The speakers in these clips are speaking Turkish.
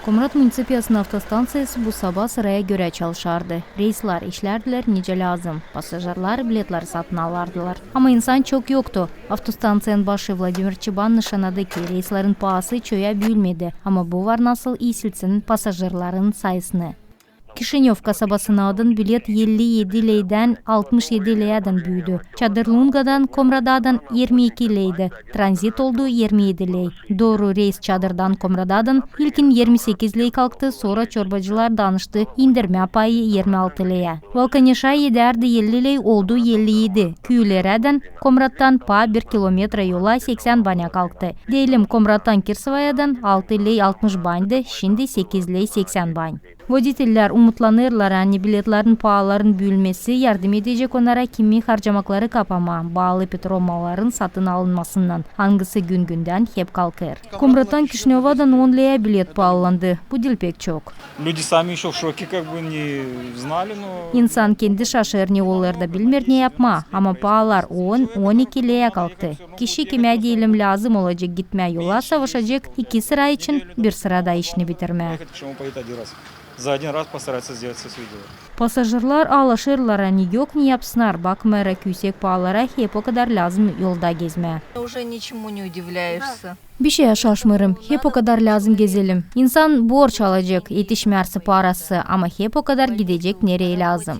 Komrat munisipiyasının avtostansiyasi bu sabah sıraya göre çalışardı. Reysler işlerdiler nice lazım. Pasajırlar biletleri satın alardılar. Ama insan çok yoktu. Avtostansiyanın başı Vladimir Çıban nişanadı ki reyslerin pahası çoya büyülmedi. Ama bu var nasıl isilsin pasajırların sayısını. Kişinyov kasabasına adın bilet 57 leyden 67 leyden büyüdü. Çadırlungadan Komrada'dan 22 leydi. Transit oldu 27 ley. Doğru reis Çadır'dan Komrada'dan ilkin 28 ley kalktı. Sonra çorbacılar danıştı. İndirme payı 26 leye. Volkanişa yederdi 50 ley oldu 57. Küyülerden Komrat'tan pa 1 kilometre yola 80 banya kalktı. Diyelim Komrat'tan Kirsivaya'dan 6 ley 60 bandı. Şimdi 8 ley 80 bany. Voditeller umutlanırlar hani biletlerin pahaların büyülmesi yardım edecek onlara kimi harcamakları kapama, bağlı petrolmaların satın alınmasından hangisi gün günden hep kalkır. Komrat'tan Kişinyova'dan 10 liraya bilet pahalandı. Bu dil pek çok. İnsan kendi şaşır ne olur da bilmir ne yapma ama pahalar 10-12 liraya kalktı. Kişi kime diyelim lazım olacak gitmeye yola savaşacak 2 sıra için bir sırada işini bitirme. За один раз постараться сделать все свое дело. Pasajırlar ağlaşırlar hani yok ne yapsınlar bakmayarak yüksek pahalara hep o kadar lazım yolda gezmeye. Уже ничему не удивляешься. Bir şeye şaşmırım. Hep o kadar lazım gezelim. İnsan borç alacak, yetişmezse parası ama hep o kadar gidecek nereye lazım.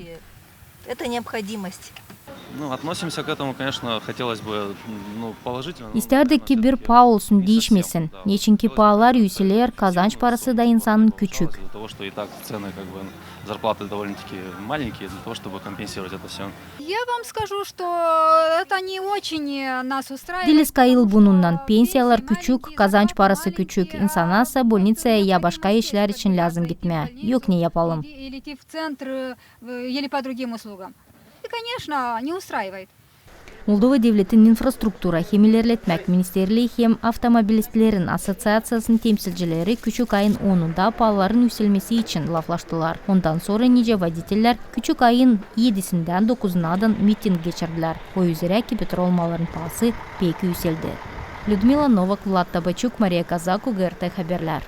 Это необходимость. Относимся к этому, конечно, хотелось бы положительно. İsterdik ki bir paha olsun değişmesin. Niçin ki pahalar yükselir, kazanç parası da insanın küçük. Из-за того, что и так цены, зарплаты довольно-таки маленькие, для того, чтобы компенсировать это все. Я вам скажу, что это не очень нас устраивает. Diliz kayıl bunundan. Pensiyalar küçük, kazanç parası küçük. İnsana ise bolnitsaya ya başka işler için lazım gitmeye. Yok ne yapalım. Или идти в центр, или по другим услугам. И, конечно, не устраивает. Moldova Devleti'nin infrastruktura hem ilerletmek ministerliği hem avtomobilistlerin asosiyasyasının temsilcileri küçük ayın 10'unda pahaların yükselmesi için laflaştılar. Ondan sonra nice vaditeller küçük ayın 7'sinden 9'una miting geçirdiler. O üzere ki petrolmaların pahası pek yükseldi. Людмила Новак, Влад Табачук, Мария Казаку, ГРТ Haberler.